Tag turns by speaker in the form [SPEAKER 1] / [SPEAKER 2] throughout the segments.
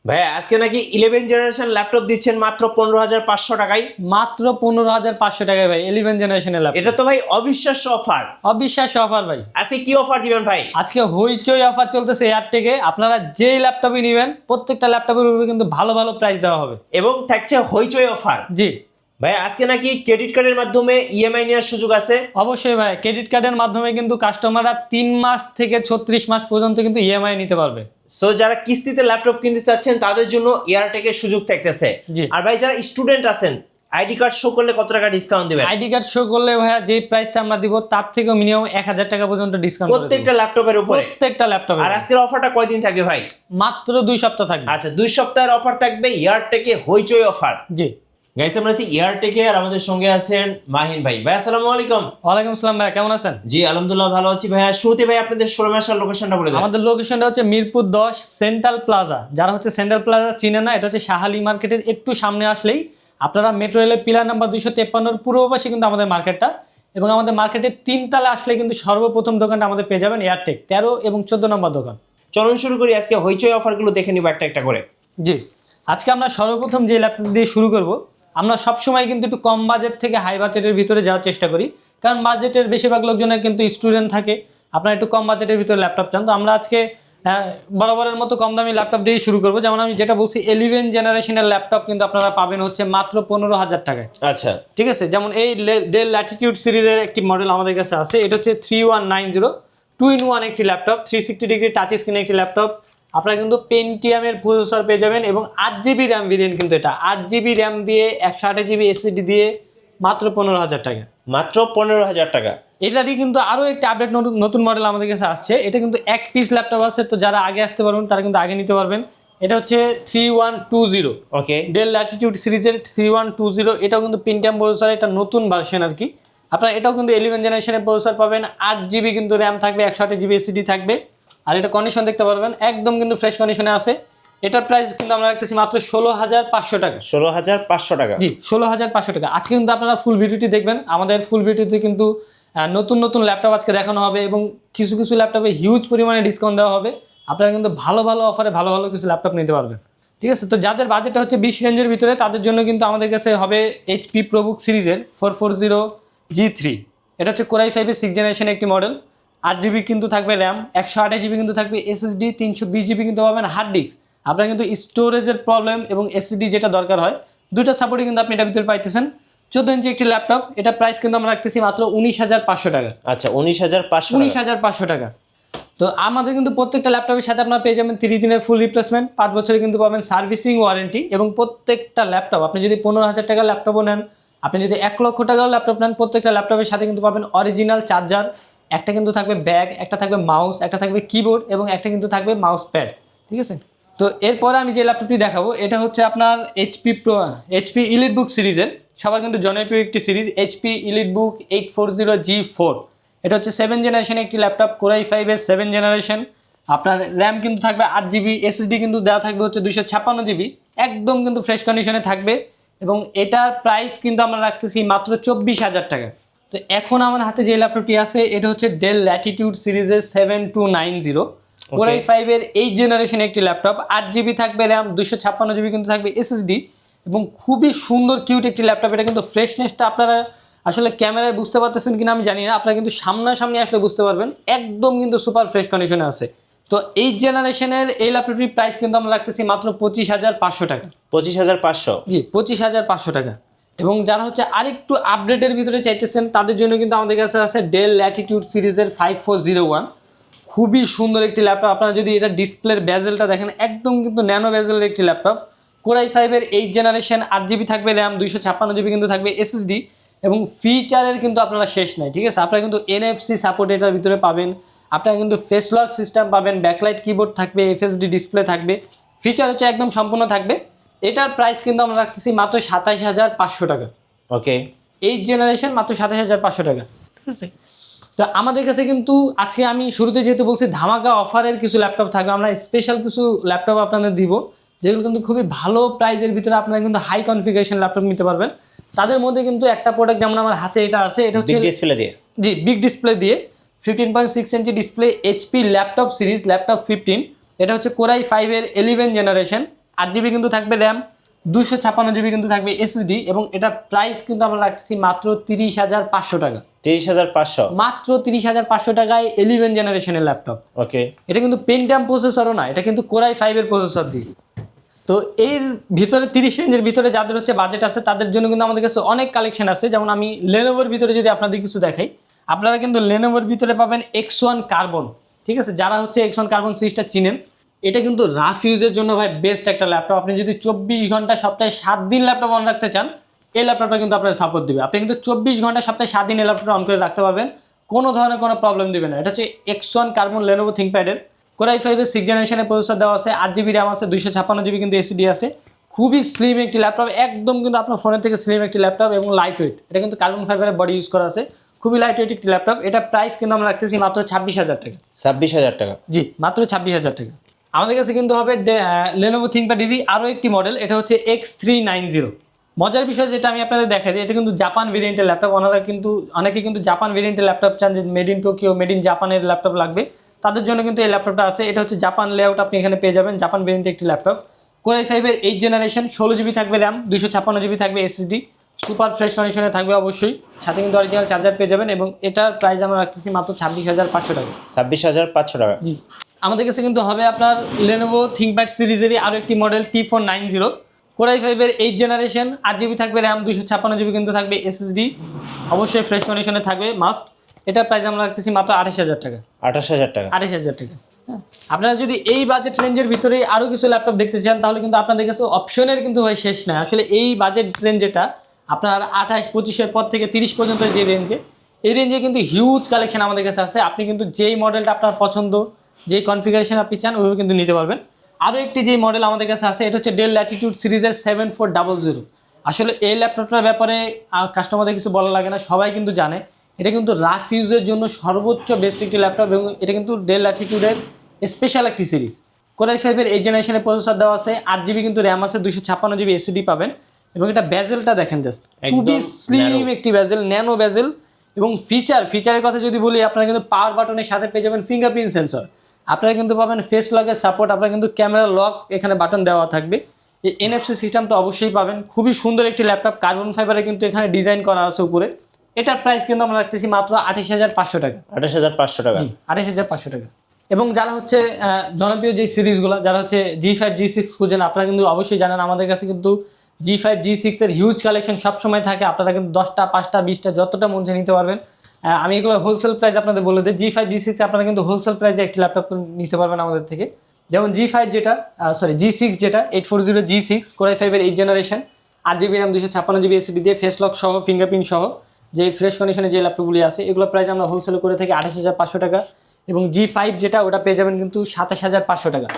[SPEAKER 1] ভাইয়া আজকে নাকি 11 জেনারেশন ল্যাপটপ দিচ্ছেন মাত্র 15,500 টাকায়।
[SPEAKER 2] মাত্র 15,500 টাকায় ভাই 11 জেনারেশনের ল্যাপটপ।
[SPEAKER 1] এটা তো ভাই অবিশ্বাস্য অফার।
[SPEAKER 2] অবিশ্বাস্য অফার ভাই।
[SPEAKER 1] আজকে কি অফার দিবেন ভাই?
[SPEAKER 2] আজকে হইচই অফার চলতেছে এয়ারটেকে। আপনারা যেই ল্যাপটপই নেবেন প্রত্যেকটা ল্যাপটপের উপরে কিন্তু ভালো ভালো প্রাইস দেওয়া হবে
[SPEAKER 1] এবং থাকছে হইচই অফার।
[SPEAKER 2] জি
[SPEAKER 1] ভাই আজকে নাকি ক্রেডিট কার্ডের মাধ্যমে ইএমআই নেওয়ার সুযোগ আছে।
[SPEAKER 2] অবশ্যই ভাই, ক্রেডিট কার্ডের মাধ্যমে কিন্তু কাস্টমাররা 3 মাস থেকে 36 মাস পর্যন্ত কিন্তু ইএমআই নিতে পারবে।
[SPEAKER 1] সো যারা কিস্তিতে ল্যাপটপ কিনতে চাচ্ছেন তাদের জন্য এয়ারটেকের সুযোগ থাকতেছে।
[SPEAKER 2] জি।
[SPEAKER 1] আর ভাই যারা স্টুডেন্ট আছেন আইডি কার্ড শো করলে কত টাকা ডিসকাউন্ট দিবেন?
[SPEAKER 2] আইডি কার্ড শো করলে ভাইয়া যে প্রাইসটা আমরা দিব তার থেকে মিনিমাম 1000 টাকা পর্যন্ত ডিসকাউন্ট
[SPEAKER 1] প্রত্যেকটা ল্যাপটপের উপরে,
[SPEAKER 2] প্রত্যেকটা ল্যাপটপে।
[SPEAKER 1] আর আজকের অফারটা কয়দিন থাকবে ভাই?
[SPEAKER 2] মাত্র 2 সপ্তাহ থাকবে।
[SPEAKER 1] আচ্ছা 2 সপ্তাহের অফার থাকবে এয়ারটেকে হইচই অফার।
[SPEAKER 2] জি
[SPEAKER 1] গাইস আমরা আছি এয়ারটেকে আর আমাদের সঙ্গে আছেন মাহিন ভাই। ভাই আসসালামু আলাইকুম।
[SPEAKER 2] ওয়ালাইকুম আসসালাম ভাই, কেমন আছেন?
[SPEAKER 1] জি আলহামদুলিল্লাহ ভালো আছি ভাইয়া। শুরুতে ভাই আপনাদের শোরুমে আসার লোকেশনটা বলে দেন।
[SPEAKER 2] আমাদের লোকেশনটা হচ্ছে মিরপুর 10 সেন্ট্রাল প্লাজা। যারা হচ্ছে সেন্ট্রাল প্লাজা চিনেন না, এটা হচ্ছে শাহালি মার্কেটের একটু সামনে আসলেই আপনারা মেট্রো রেলের পিলার নাম্বার 253 পূর্ব পাশে কিন্তু আমাদের মার্কেটটা, এবং আমাদের মার্কেটের 3 তলা আসলে কিন্তু সর্বপ্রথম দোকানটা আমাদের পেয়ে যাবেন এয়ারটেক 13 এবং 14 নম্বর দোকান।
[SPEAKER 1] চলুন শুরু করি, আজকে হইচই অফারগুলো দেখে নিব একটা একটা করে।
[SPEAKER 2] জি আজকে আমরা সর্বপ্রথম যে ল্যাপটপ দিয়ে শুরু করব, আমরা সবসময় কিন্তু একটু কম বাজেট থেকে হাই বাজেটের ভিতরে যাওয়ার চেষ্টা করি, কারণ বাজেটের বেশিরভাগ লোকজনের কিন্তু স্টুডেন্ট থাকে, আপনারা একটু কম বাজেটের ভিতরে ল্যাপটপ চান। তো আমরা আজকে বরাবরের মতো কম দামি ল্যাপটপ দিয়ে শুরু করবো। যেমন আমি যেটা বলছি 11 জেনারেশনের ল্যাপটপ কিন্তু আপনারা পাবেন হচ্ছে মাত্র 15,000 টাকায়।
[SPEAKER 1] আচ্ছা
[SPEAKER 2] ঠিক আছে, যেমন এই ডেল ল্যাটিটিউড সিরিজের একটি মডেল আমাদের কাছে আছে। এটা হচ্ছে 3190 2-in-1 একটি ল্যাপটপ, 360 ডিগ্রি টাচ স্ক্রিনের একটি ল্যাপটপ। আপনারা কিন্তু পেন্টিয়ামের প্রসেসর পেয়ে যাবেন এবং 8GB র্যাম ভেরিয়েন্ট, কিন্তু এটা 8GB র্যাম দিয়ে 128GB এসএসডি দিয়ে মাত্র 15,000 টাকা।
[SPEAKER 1] মাত্র 15,000 টাকা।
[SPEAKER 2] এটারই কিন্তু আরও একটা আপডেট নতুন মডেল আমাদের কাছে আসছে। এটা কিন্তু এক পিস ল্যাপটপ আছে, তো যারা আগে আসতে পারবেন তারা কিন্তু আগে নিতে পারবেন। এটা হচ্ছে 3120
[SPEAKER 1] ওকে
[SPEAKER 2] ডেল ল্যাটিটিউড সিরিজের 3120। এটাও কিন্তু পেন্টিয়াম প্রসেসর, এটা নতুন ভার্সন আর কি। আপনারা এটাও কিন্তু 11 জেনারেশনের প্রসেসর পাবেন, 8GB কিন্তু র্যাম থাকবে, 128GB এসএসডি থাকবে। আর এটা কন্ডিশন দেখতে পারবেন একদম কিন্তু ফ্রেশ কন্ডিশনে আছে। এটার প্রাইস কিন্তু আমরা রাখতেছি মাত্র 16,500 টাকা।
[SPEAKER 1] 16,500 টাকা।
[SPEAKER 2] জি 16,500 টাকা। আজকে কিন্তু আপনারা ফুল ভিডিওটি দেখবেন। আমাদের ফুল ভিডিওতে কিন্তু নতুন নতুন ল্যাপটপ আজকে দেখানো হবে এবং কিছু কিছু ল্যাপটপে হিউজ পরিমাণে ডিসকাউন্ট দেওয়া হবে। আপনারা কিন্তু ভালো ভালো অফারে ভালো ভালো কিছু ল্যাপটপ নিতে পারবেন। ঠিক আছে, তো যাদের বাজেটটা হচ্ছে 20 রেঞ্জের ভিতরে তাদের জন্য কিন্তু আমাদের কাছে হবে HP প্রোবুক সিরিজের 440G3। এটা হচ্ছে কোরাই 5-এর 6th জেনারেশন একটি মডেল। 8GB কিন্তু থাকবে র্যাম, 128GB কিন্তু থাকবে এসএসডি, 320GB কিন্তু পাবেন হার্ড ডিস্ক। আপনার কিন্তু স্টোরেজের প্রবলেম এবং এসএসডি যেটা দরকার হয় দুইটা সাপোর্টই কিন্তু আপনি এটার ভিতরে পাইতেছেন। 14 ইঞ্চি একটি ল্যাপটপ, এটা প্রাইস কিন্তু আমরা রাখতেছি মাত্র 19,500 টাকা।
[SPEAKER 1] আচ্ছা 19,500 টাকা।
[SPEAKER 2] 19,500 টাকা। তো আমাদের কিন্তু প্রত্যেকটা ল্যাপটপের সাথে আপনারা পেয়ে যাবেন 3 দিনের ফুল রিপ্লেসমেন্ট, 5 বছরে কিন্তু পাবেন সার্ভিসিং ওয়ারেন্টি, এবং প্রত্যেকটা ল্যাপটপ আপনি যদি 15,000 টাকার ল্যাপটপও নেন, আপনি যদি 1 লক্ষ টাকার ল্যাপটপ নেন, প্রত্যেকটা ল্যাপটপের সাথে কিন্তু পাবেন অরিজিনাল চার্জার, একটা কিন্তু থাকবে ব্যাগ, একটা থাকবে মাউস, একটা থাকবে কিবোর্ড এবং একটা কিন্তু থাকবে মাউস প্যাড। ঠিক আছে, তো এরপরে আমি যে ল্যাপটপটি দেখাবো এটা হচ্ছে আপনার HP EliteBook সিরিজের সবার কিন্তু জনপ্রিয় একটি সিরিজ, HP EliteBook 840G4। এটা হচ্ছে 7 জেনারেশন একটি ল্যাপটপ, কোরাই 5-এর 7 জেনারেশন। আপনার র্যাম কিন্তু থাকবে 8GB, এসএসডি কিন্তু দেওয়া থাকবে হচ্ছে 256GB, একদম কিন্তু ফ্রেশ কন্ডিশনে থাকবে। এবং এটার প্রাইস কিন্তু আমরা রাখতেছি মাত্র 24,000 টাকা। তো এখন আমার হাতে যে ল্যাপটপটি আছে এটা হচ্ছে ডেল ল্যাটিটিউড সিরিজের 7290 কোরাই 5-এর 8 জেনারেশন একটি ল্যাপটপ, 8GB থাকবে র্যাম, 256GB কিন্তু থাকবে এসএসডি, এবং খুবই সুন্দর কিউট একটি ল্যাপটপ। এটা কিন্তু ফ্রেশনেসটা আপনারা আসলে ক্যামেরায় বুঝতে পারতেছেন কিনা আমি জানি না, আপনারা কিন্তু সামনাসামনি আসলে বুঝতে পারবেন, একদম কিন্তু সুপার ফ্রেশ কন্ডিশনে আছে। তো 8 জেনারেশনের এই ল্যাপটপটির প্রাইস কিন্তু আমরা রাখতেছি মাত্র 25,500 টাকা।
[SPEAKER 1] 25,500?
[SPEAKER 2] জি 25,500 টাকা। এবং যারা হচ্ছে আরেকটু আপডেটের ভিতরে চাইতেছেন তাদের জন্য কিন্তু আমাদের কাছে আছে ডেল ল্যাটিটিউড সিরিজের 5401, খুবই সুন্দর একটি ল্যাপটপ। আপনারা যদি এটা ডিসপ্লের বেজেলটা দেখেন একদম কিন্তু ন্যানো বেজেলের একটি ল্যাপটপ, কোরাই 5-এর 8 জেনারেশন, 8GB থাকবে র্যাম, 256GB কিন্তু থাকবে এসএসডি, এবং ফিচারের কিন্তু আপনারা শেষ নাই। ঠিক আছে, আপনারা কিন্তু NFC সাপোর্ট এটার ভিতরে পাবেন, আপনারা কিন্তু ফেস লক সিস্টেম পাবেন, ব্যাকলাইট কিবোর্ড থাকবে, FSD ডিসপ্লে থাকবে, ফিচার হচ্ছে একদম সম্পূর্ণ থাকবে। এটার প্রাইস কিন্তু আমরা রাখতেছি মাত্র 27,500 টাকা।
[SPEAKER 1] ওকে
[SPEAKER 2] 8 জেনারেশন মাত্র 27,500 টাকা। ঠিক আছে, তো আমাদের কাছে কিন্তু আজকে আমি শুরুতে যেহেতু বলছি ধামাকা অফারের কিছু ল্যাপটপ থাকবে, আমরা স্পেশাল কিছু ল্যাপটপ আপনাদের দিব যেগুলো কিন্তু খুবই ভালো প্রাইজের ভিতরে আপনারা কিন্তু হাই কনফিগারেশন ল্যাপটপ নিতে পারবেন। তাদের মধ্যে কিন্তু একটা প্রোডাক্ট যেমন আমার হাতে এটা আছে, এটা হচ্ছে
[SPEAKER 1] বিগ ডিসপ্লে দিয়ে।
[SPEAKER 2] জি বিগ ডিসপ্লে দিয়ে 15.6 inch display, HP laptop series laptop 15। এটা হচ্ছে কোরাই 5-এর 11 জেনারেশন, 8 জিবি কিন্তু থাকবে র্যাম, 256 জিবি কিন্তু থাকবে এসএসডি, এবং এটা প্রাইস কিন্তু আমরা রাখতেছি মাত্র 30,500 টাকা।
[SPEAKER 1] 30,500
[SPEAKER 2] মাত্র 30,500 টাকায় 11 জেনারেশনের ল্যাপটপ।
[SPEAKER 1] ওকে।
[SPEAKER 2] এটা কিন্তু পেন্টিয়াম প্রসেসরও না, এটা কিন্তু কোরাই 5 এর প্রসেসর দিয়ে। তো এর ভিতরে 30 রেঞ্জের ভিতরে যাদের হচ্ছে বাজেট আছে তাদের জন্য কিন্তু আমাদের কাছে অনেক কালেকশন আছে। যেমন আমি লেনোভোর ভিতরে যদি আপনাদের কিছু দেখাই, আপনারা কিন্তু লেনোভোর ভিতরে পাবেন X1 কার্বন, ঠিক আছে? যারা হচ্ছে X1 কার্বন সিরিজটা চিনেন, এটা কিন্তু রাফ ইউজের জন্য ভাই বেস্ট একটা ল্যাপটপ। আপনি যদি 24 ঘন্টা সপ্তাহে 7 দিন ল্যাপটপ অন রাখতে চান, এই ল্যাপটপটা কিন্তু আপনার সাপোর্ট দিবে। আপনি কিন্তু 24 ঘন্টা সপ্তাহে 7 দিন এই ল্যাপটপটা অন করে রাখতে পারবেন, কোনো ধরনের কোনো প্রবলেম দিবে না। এটা হচ্ছে X1 কার্বন লেনোভো থিংকপ্যাডের কোরাই 5 এর 6 জেনারেশনের প্রসেসর দেওয়া আছে, 8 জিবি র্যাম আছে, 256 জিবি কিন্তু এসএসডি আছে। খুবই স্লিম একটি ল্যাপটপ, একদম কিন্তু আপনার ফোনের থেকে স্লিম একটি ল্যাপটপ এবং লাইট ওয়েট। এটা কিন্তু কার্বন ফাইবারের বডি ইউজ করা আছে, খুবই লাইট ওয়েট একটি ল্যাপটপ। এটা প্রাইস কিন্তু আমরা রাখতেছি মাত্র 26,000 টাকা।
[SPEAKER 1] 26,000 টাকা।
[SPEAKER 2] জি, মাত্র 26,000 টাকা। আমাদের কাছে কিন্তু হবে লেনোভো থিংকপ্যাড ইভি আরও একটি মডেল, এটা হচ্ছে X390। মজার বিষয় যেটা আমি আপনাদের দেখাই দিই, এটা কিন্তু জাপান ভেরিয়েন্টের ল্যাপটপ। অনেকে কিন্তু জাপান ভেরিয়েন্টের ল্যাপটপ চান, যে made in Tokyo, made in জাপানের ল্যাপটপ লাগবে, তাদের জন্য কিন্তু এই ল্যাপটপটা আছে। এটা হচ্ছে জাপান লেআউট, আপনি এখানে পেয়ে যাবেন জাপান ভেরিয়েন্টের একটি ল্যাপটপ। কোরাই 5 এর 8 জেনারেশন, 16 জিবি থাকবে র্যাম, 256 জিবি থাকবে এসএসডি, সুপার ফ্রেশ কন্ডিশনে থাকবে অবশ্যই, সাথে কিন্তু অরিজিনাল চার্জার পেয়ে যাবেন, এবং এটার প্রাইস আমরা রাখতেছি মাত্র 26,500 টাকা।
[SPEAKER 1] 26,500 টাকা।
[SPEAKER 2] জি, আমাদের কাছে কিন্তু হবে আপনার লেনোভো থিংকপ্যাড সিরিজেরই আরও একটি মডেল T490, কোরাই 5 এর 8 জেনারেশন, 8 জিবি থাকবে র্যাম, 256 জিবি কিন্তু থাকবে এসএসডি, অবশ্যই ফ্রেশ কন্ডিশনে থাকবে মাস্ট। এটার প্রাইস আমরা রাখতেছি মাত্র 28,000 টাকা।
[SPEAKER 1] 28,000 টাকা।
[SPEAKER 2] 28,000 টাকা। হ্যাঁ, আপনারা যদি এই বাজেট রেঞ্জের ভিতরে আরও কিছু ল্যাপটপ দেখতে চান, তাহলে কিন্তু আপনাদের কাছে অপশনের কিন্তু হয় শেষ নাই। আসলে এই বাজেট রেঞ্জ যেটা আপনার 28-25-এর পর থেকে 30 পর্যন্ত যে রেঞ্জে, এই রেঞ্জে কিন্তু হিউজ কালেকশন আমাদের কাছে আছে। আপনি কিন্তু যেই মডেলটা আপনার পছন্দ, যেই কনফিগারেশন আপনি চান, ওইভাবে কিন্তু নিতে পারবেন। আরও একটি যে মডেল আমাদের কাছে আছে, এটা হচ্ছে ডেল ল্যাটিটিউড সিরিজের 7400। আসলে এই ল্যাপটপটার ব্যাপারে কাস্টমারদের কিছু বলা লাগে না, সবাই কিন্তু জানে। এটা কিন্তু রাফ ইউজের জন্য সর্বোচ্চ বেস্ট একটি ল্যাপটপ, এবং এটা কিন্তু ডেল ল্যাটিটিউডের স্পেশাল একটি সিরিজ। কোরাই 5 এর 8 জেনারেশনের প্রসেসর দেওয়া আছে, 8 জিবি কিন্তু র্যাম আছে, 256 জিবি এসএসডি পাবেন, এবং এটা ব্যাজেলটা দেখেন জাস্ট, খুবই স্লিম একটি ব্যাজেল, ন্যানো ব্যাজেল। এবং ফিচারের কথা যদি বলি, আপনারা কিন্তু পাওয়ার বাটনের সাথে পেয়ে যাবেন ফিঙ্গারপ্রিন্ট সেন্সর, আপনারা কিন্তু পাবেন ফেস লকের সাপোর্ট, আপনারা কিন্তু ক্যামেরা লক এখানে বাটন দেওয়া থাকবে, এই NFC সিস্টেম তো অবশ্যই পাবেন। খুবই সুন্দর একটি ল্যাপটপ, কার্বন ফাইবারে কিন্তু এখানে ডিজাইন করা আছে উপরে। এটার প্রাইস কিন্তু আমরা রাখতেছি মাত্র 28,500 টাকা।
[SPEAKER 1] 28,500 টাকা।
[SPEAKER 2] জি, 28,500 টাকা। এবং যারা হচ্ছে জনপ্রিয় যে সিরিজগুলো, যারা হচ্ছে G5 G6 খুঁজেন, আপনারা কিন্তু অবশ্যই জানেন আমাদের কাছে কিন্তু G5 G6 এর হিউজ কালেকশন সবসময় থাকে। আপনারা কিন্তু 10টা 5টা 20টা যতটা মন চায় নিতে পারবেন। আমি এগুলো হোলসেল প্রাইস আপনাদের বলে দিই। G5 G6 আপনারা কিন্তু হোলসেল প্রাইসে একটি ল্যাপটপ নিতে পারবেন আমাদের থেকে। যেমন G5 যেটা G6 যেটা 840 G6 কোরাই 5 এর 8 generation, 8 GB RAM, 256 GB SSD দিয়ে ফেস লক সহ, ফিঙ্গারপ্রিন্ট সহ যে ফ্রেশ কন্ডিশনে যে ল্যাপটপগুলি আছে, এগুলো প্রাইস আমরা হোলসেল করে থাকি 28,500 টাকা। এবং G5 যেটা, ওটা পেয়ে যাবেন কিন্তু 27,500 টাকা।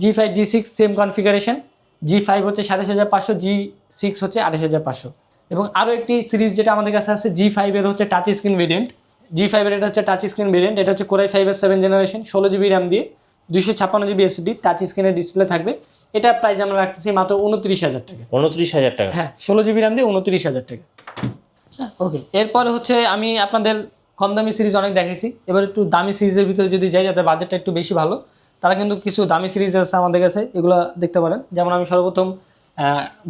[SPEAKER 2] G5 G6 same configuration, G5 হচ্ছে 27,500, G6 হচ্ছে 28,500। এবং আরও একটি সিরিজ যেটা আমাদের কাছে আছে G5 এর হচ্ছে টাচ স্ক্রিন ভেরিয়েন্ট, G5 এর এটা হচ্ছে টাচ স্ক্রিন ভেরিয়েন্ট, এটা হচ্ছে কোরাই 5 এর 7 জেনারেশন, 16 জিবি র্যাম দিয়ে, 256 জিবি এসএসডি, টাচ স্ক্রিনের ডিসপ্লে থাকবে। এটা প্রাইস আমরা রাখতেছি মাত্র 29,000 টাকা।
[SPEAKER 1] 29,000 টাকা।
[SPEAKER 2] হ্যাঁ, 16 জিবি র্যাম দিয়ে 29,000 টাকা। ওকে, এরপরে হচ্ছে আমি আপনাদের কম দামি সিরিজ অনেক দেখেছি, এবার একটু দামি সিরিজের ভিতরে যদি যাই, যাদের বাজেটটা একটু বেশি ভালো, তারা কিন্তু কিছু দামি সিরিজ আছে আমাদের কাছে, এগুলো দেখতে পারেন। যেমন আমি সর্বপ্রথম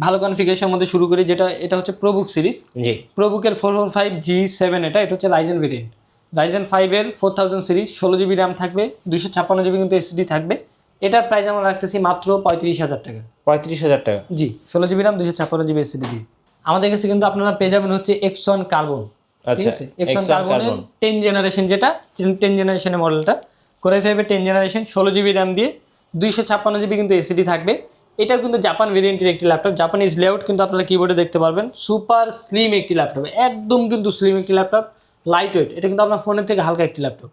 [SPEAKER 2] ভালো কনফিগারেশনের মধ্যে শুরু করি, এটা হচ্ছে প্রোবুক সিরিজ।
[SPEAKER 1] জি,
[SPEAKER 2] প্রোবুকের 445G7, এটা হচ্ছে রাইজেন ভেরিয়েন্ট, রাইজেন 5 এর 4000 সিরিজ, 16 জিবি র্যাম থাকবে, 256 জিবি কিন্তু এসএসডি থাকবে। এটার প্রাইস আমরা রাখতেছি মাত্র 35,000 টাকা।
[SPEAKER 1] 35,000 টাকা।
[SPEAKER 2] জি, 16 জিবি র্যাম, 256 জিবি এসএসডি দিয়ে। আমাদের কাছে কিন্তু আপনারা পেয়ে যাবেন হচ্ছে X1 কার্বন, ঠিক আছে? X1 কার্বনের 10 জেনারেশন, যেটা 10 জেনারেশনের মডেলটা, কোরাই 5 এর 10 জেনারেশন, 16 জিবি র্যাম দিয়ে, 256 জিবি কিন্তু এসএসডি থাকবে। এটাও কিন্তু জাপান ভেরিয়েন্টের একটি ল্যাপটপ, জাপানিজ লেআউট কিন্তু আপনারা কিবোর্ডে দেখতে পারবেন। সুপার স্লিম একটি ল্যাপটপ, একদম কিন্তু স্লিম একটি ল্যাপটপ, লাইট ওয়েট। এটা কিন্তু আপনার ফোনের থেকে হালকা একটি ল্যাপটপ,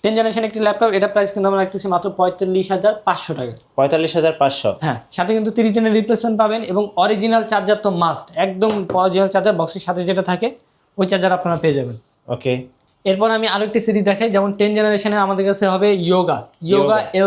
[SPEAKER 2] 10 জেনারেশন একটি ল্যাপটপ। এটা প্রাইস কিন্তু আমরা রাখতেছি মাত্র 45,500 টাকা।
[SPEAKER 1] 45,500।
[SPEAKER 2] হ্যাঁ, সাথে কিন্তু 30 দিনের রিপ্লেসমেন্ট পাবেন, এবং অরিজিনাল চার্জার তো মাস্ট, একদম অরিজিনাল চার্জার বক্সের সাথে যেটা থাকে ওই চার্জার আপনারা পেয়ে যাবেন।
[SPEAKER 1] ওকে,
[SPEAKER 2] এরপর আমি আরেকটি সিরিজ দেখাই, যেমন 10 জেনারেশনের আমাদের কাছে হবে yoga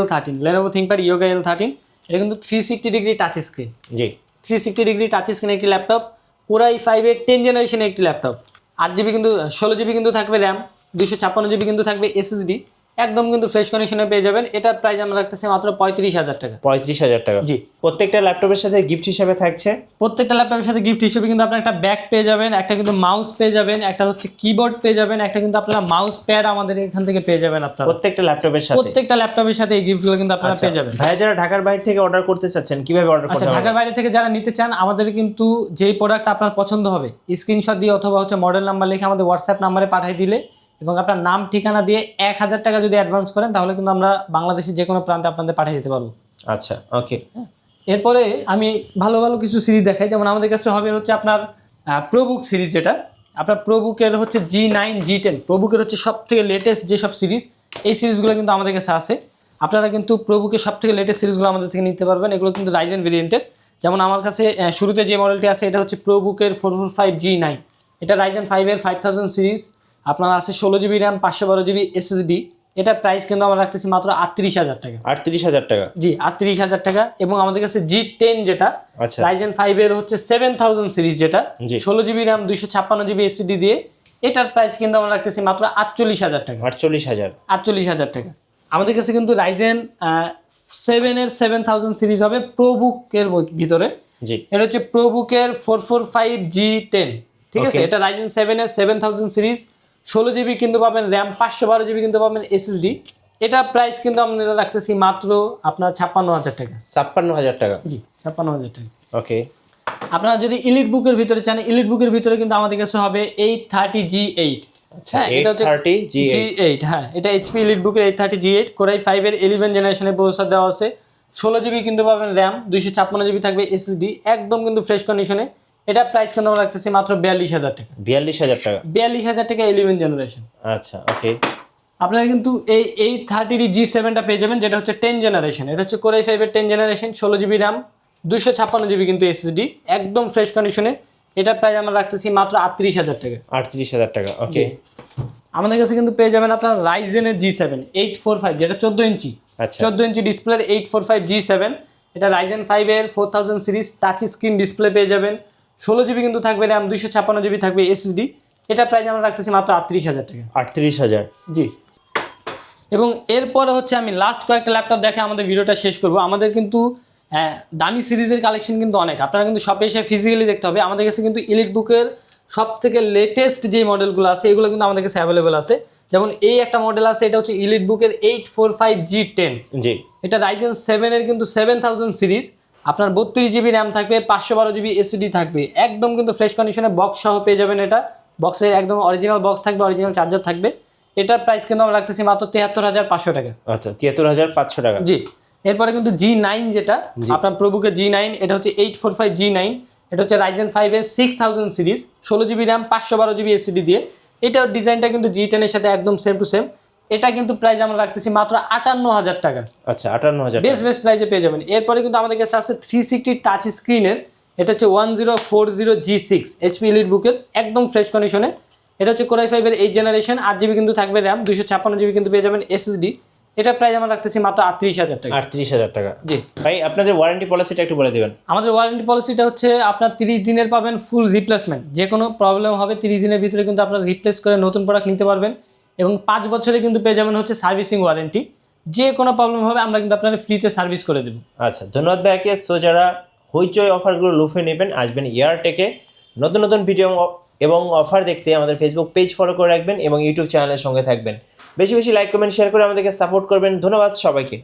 [SPEAKER 2] L13, Lenovo ThinkPad yoga L13। এটা কিন্তু 360 ডিগ্রি টাচ স্ক্রিন।
[SPEAKER 1] জি,
[SPEAKER 2] 360 ডিগ্রি টাচ স্ক্রিন একটি ল্যাপটপ, কোরাই 5 এর 10 জেনারেশনের একটি ল্যাপটপ, 8 জিবি কিন্তু 16 জিবি কিন্তু থাকবে র্যাম, 256 জিবি কিন্তু থাকবে এসএসডি, একদম কিন্তু ফ্রেশ কন্ডিশনে পেয়ে যাবেন। এটার প্রাইস আমরা রাখতেছি মাত্র 35,000 টাকা।
[SPEAKER 1] 35,000 টাকা।
[SPEAKER 2] জি।
[SPEAKER 1] প্রত্যেকটা ল্যাপটপের সাথে গিফট হিসেবে থাকছে,
[SPEAKER 2] প্রত্যেকটা ল্যাপটপের সাথে গিফট হিসেবে কিন্তু আপনার একটা ব্যাগ পেয়ে যাবেন, একটা কিন্তু মাউস পেয়ে যাবেন, একটা হচ্ছে কিবোর্ড পেয়ে যাবেন, একটা কিন্তু আপনারা মাউস প্যাড আমাদের এখান থেকে পেয়ে যাবেন। আপনারা
[SPEAKER 1] প্রত্যেকটা ল্যাপটপের সাথে
[SPEAKER 2] এই গিফটগুলো কিন্তু আপনারা পেয়ে যাবেন।
[SPEAKER 1] ভাই যারা ঢাকার বাইরে থেকে অর্ডার করতে চাচ্ছেন কিভাবে অর্ডার করতে
[SPEAKER 2] আচ্ছা,
[SPEAKER 1] হবে?
[SPEAKER 2] ঢাকার বাইরে থেকে যারা নিতে চান, আমাদের কিন্তু যেই প্রোডাক্ট আপনার পছন্দ হবে স্ক্রিনশট দিয়ে অথবা হচ্ছে মডেল নাম্বার লিখে আমাদের হোয়াটসঅ্যাপ নাম্বারে পাঠিয়ে দিলে এবং আপনার নাম ঠিকানা দিয়ে 1000 টাকা যদি অ্যাডভান্স করেন তাহলে কিন্তু আমরা বাংলাদেশের যে কোনো প্রান্তে আপনাদের পাঠিয়ে দিতে পারবো।
[SPEAKER 1] আচ্ছা, ওকে।
[SPEAKER 2] এরপরে আমি ভালো ভালো কিছু সিরিজ দেখাই। যেমন আমাদের কাছে হবে হচ্ছে আপনার প্রোবুক সিরিজ, যেটা আপনার প্রোবুকের হচ্ছে G9 G10 প্রোবুকের হচ্ছে সব থেকে লেটেস্ট যেসব সিরিজ, এই সিরিজগুলো কিন্তু আমাদের কাছে আছে। আপনারা কিন্তু প্রোবুকের সব থেকে লেটেস্ট সিরিজগুলো আমাদের থেকে নিতে পারবেন। এগুলো কিন্তু রাইজেন ভেরিয়েন্টের। যেমন আমার কাছে শুরুতে যে মডেলটি আছে এটা হচ্ছে প্রোবুকের 445 G9, এটা রাইজেন 5-এর 5000 সিরিজ। আপনার আছে 16 জিবি র্যাম, 512 জিবি এসএসডি। এটার প্রাইস কিন্তু আমরা রাখতেছি মাত্র 38,000 টাকা।
[SPEAKER 1] 38,000 টাকা?
[SPEAKER 2] জি, 38,000 টাকা। এবং আমাদের কাছে G10 যেটা
[SPEAKER 1] আচ্ছা,
[SPEAKER 2] রাইজেন 5-এর হচ্ছে 7000 সিরিজ, যেটা 16 জিবি র্যাম 256 জিবি এসএসডি দিয়ে, এটার প্রাইস কিন্তু আমরা রাখতেছি মাত্র 48,000 টাকা। 48,000 টাকা। আমাদের কাছে কিন্তু রাইজেন 7-এর 7000 সিরিজ হবে প্রোবুকের ভিতরে।
[SPEAKER 1] জি,
[SPEAKER 2] এটা হচ্ছে প্রোবুকের 445 G10, ঠিক আছে? এটা রাইজেন 7-এর 7000 সিরিজ, 16 জিবি কিন্তু পাবেন র্যাম, 512 জিবি কিন্তু পাবেন এসএসডি। এটার প্রাইস কিন্তু আমরা রাখতেছি মাত্র আপনার 56,000 টাকা।
[SPEAKER 1] 56,000 টাকা?
[SPEAKER 2] জি, 56,000 টাকা।
[SPEAKER 1] ওকে।
[SPEAKER 2] আপনারা যদি ইলিট বুকের ভিতরে চান, ইলিট বুকের ভিতরে কিন্তু আমাদের কাছে হবে 830 G8।
[SPEAKER 1] আচ্ছা, 830
[SPEAKER 2] G8, হ্যাঁ, এটা এইচপি ইলিট বুকের 830 G8 কোরাই 5-এর 11 জেনারেশনের প্রসেসর দেওয়া আছে। 16 জিবি কিন্তু পাবেন র্যাম, 256 জিবি থাকবে এসএসডি, একদম কিন্তু ফ্রেশ কন্ডিশনে। এটা প্রাইস কিন্তু আমরা রাখতেছি মাত্র 42,000 টাকা।
[SPEAKER 1] 42,000 টাকা?
[SPEAKER 2] 42,000 টাকা 11 জেনারেশন।
[SPEAKER 1] আচ্ছা, ওকে।
[SPEAKER 2] আপনারা কিন্তু এই 830 G7টা পেয়ে যাবেন, যেটা হচ্ছে 10 জেনারেশন। এটা হচ্ছে কোরাই 5-এর 10 জেনারেশন, 16 জিবি র্যাম, 256 জিবি কিন্তু এসএসডি, একদম ফ্রেশ কন্ডিশনে। এটার প্রাইস আমরা রাখতেছি মাত্র 38,000 টাকা।
[SPEAKER 1] 38,000 টাকা, ওকে।
[SPEAKER 2] আমাদের কাছে কিন্তু পেয়ে যাবেন আপনার রাইজেনের G7 845, যেটা 14 ইঞ্চি।
[SPEAKER 1] আচ্ছা,
[SPEAKER 2] 14 ইঞ্চি ডিসপ্লের 845 G7, এটা রাইজেন 5-এর 4000 সিরিজ, টাচ স্ক্রিন ডিসপ্লে পেয়ে যাবেন। 16 জিবি কিন্তু থাকবে র্যাম, 256 জিবি থাকবে এসএসডি। এটার প্রাইস আমরা রাখতেছি মাত্র 38,000 টাকা।
[SPEAKER 1] 38,000?
[SPEAKER 2] জি। এবং এরপরে হচ্ছে আমি লাস্ট কয়েকটা ল্যাপটপ দেখে আমাদের ভিডিওটা শেষ করব। আমাদের কিন্তু দামি সিরিজের কালেকশন কিন্তু অনেক, আপনারা কিন্তু শপে এসে ফিজিক্যালি দেখতে হবে। আমাদের কাছে কিন্তু ইলিট বুকের সব থেকে লেটেস্ট যে মডেলগুলো আছে এগুলো কিন্তু আমাদের কাছে অ্যাভেলেবেল আছে। যেমন এই একটা মডেল আছে, এটা হচ্ছে ইলিট বুকের 845 G10।
[SPEAKER 1] জি,
[SPEAKER 2] এটা রাইজেন 7-এর কিন্তু 7000 সিরিজ। আপনার 32 জিবি র্যাম থাকবে, 512 জিবি এসএসডি থাকবে, একদম কিন্তু ফ্রেশ কন্ডিশনে বক্স সহ পেয়ে যাবেন। এটা বক্সের একদম অরিজিনাল বক্স থাকবে, অরিজিনাল চার্জার থাকবে। এটার প্রাইস কিন্তু আমরা রাখতেছি মাত্র 73,500 টাকা।
[SPEAKER 1] আচ্ছা, 73,500 টাকা।
[SPEAKER 2] জি। এরপরে কিন্তু G9 যেটা আপনার প্রভুকের G9, এটা হচ্ছে 845 G9, এটা হচ্ছে রাইজেন 5-এর 6000 series, 16 GB RAM, 512 GB SSD দিয়ে। এটার ডিজাইনটা কিন্তু G10-এর সাথে একদম সেম টু সেম। এটা কিন্তু প্রাইস আমরা রাখতেছি মাত্র 58,000 টাকা।
[SPEAKER 1] আচ্ছা, 58,000
[SPEAKER 2] বেস্ট প্রাইসে পেয়ে যাবেন। এরপরে কিন্তু আমাদের কাছে আছে 360 টাচ স্ক্রিনের, এটা হচ্ছে 1040 G6 এইচপি ইলিট বুকের, একদম ফ্রেশ কন্ডিশনে। এটা হচ্ছে কোরাই 5-এর 8 জেনারেশন, 8 জিবি কিন্তু থাকবে র্যাম, 256 জিবি কিন্তু পেয়ে যাবেন এসএসডি। এটা প্রাইস আমরা রাখতেছি মাত্র 38,000 টাকা।
[SPEAKER 1] 38,000 টাকা?
[SPEAKER 2] জি।
[SPEAKER 1] ভাই আপনাদের ওয়ারেন্টি পলিসিটা একটু বলে দিবেন।
[SPEAKER 2] আমাদের ওয়ারেন্টি পলিসিটা হচ্ছে আপনার 30 দিনের পাবেন ফুল রিপ্লেসমেন্ট। যে কোনো প্রবলেম হবে 30 দিনের ভিতরে কিন্তু আপনারা রিপ্লেস করে নতুন প্রোডাক্ট নিতে পারবেন। এবং 5 বছরে কিন্তু পেয়ে যাবেন হচ্ছে সার্ভিসিং ওয়ারেন্টি। যে কোনো প্রবলেম হবে আমরা কিন্তু আপনাদের ফ্রিতে সার্ভিস করে দেবো।
[SPEAKER 1] আচ্ছা, ধন্যবাদ ভাইকে। সো যারা হইচই অফারগুলো লুফে নেবেন আসবেন এয়ারটেকে। নতুন নতুন ভিডিও এবং অফার দেখতে আমাদের ফেসবুক পেজ ফলো করে রাখবেন এবং ইউটিউব চ্যানেলের সঙ্গে থাকবেন। বেশি বেশি লাইক কমেন্ট শেয়ার করে আমাদেরকে সাপোর্ট করবেন। ধন্যবাদ সবাইকে।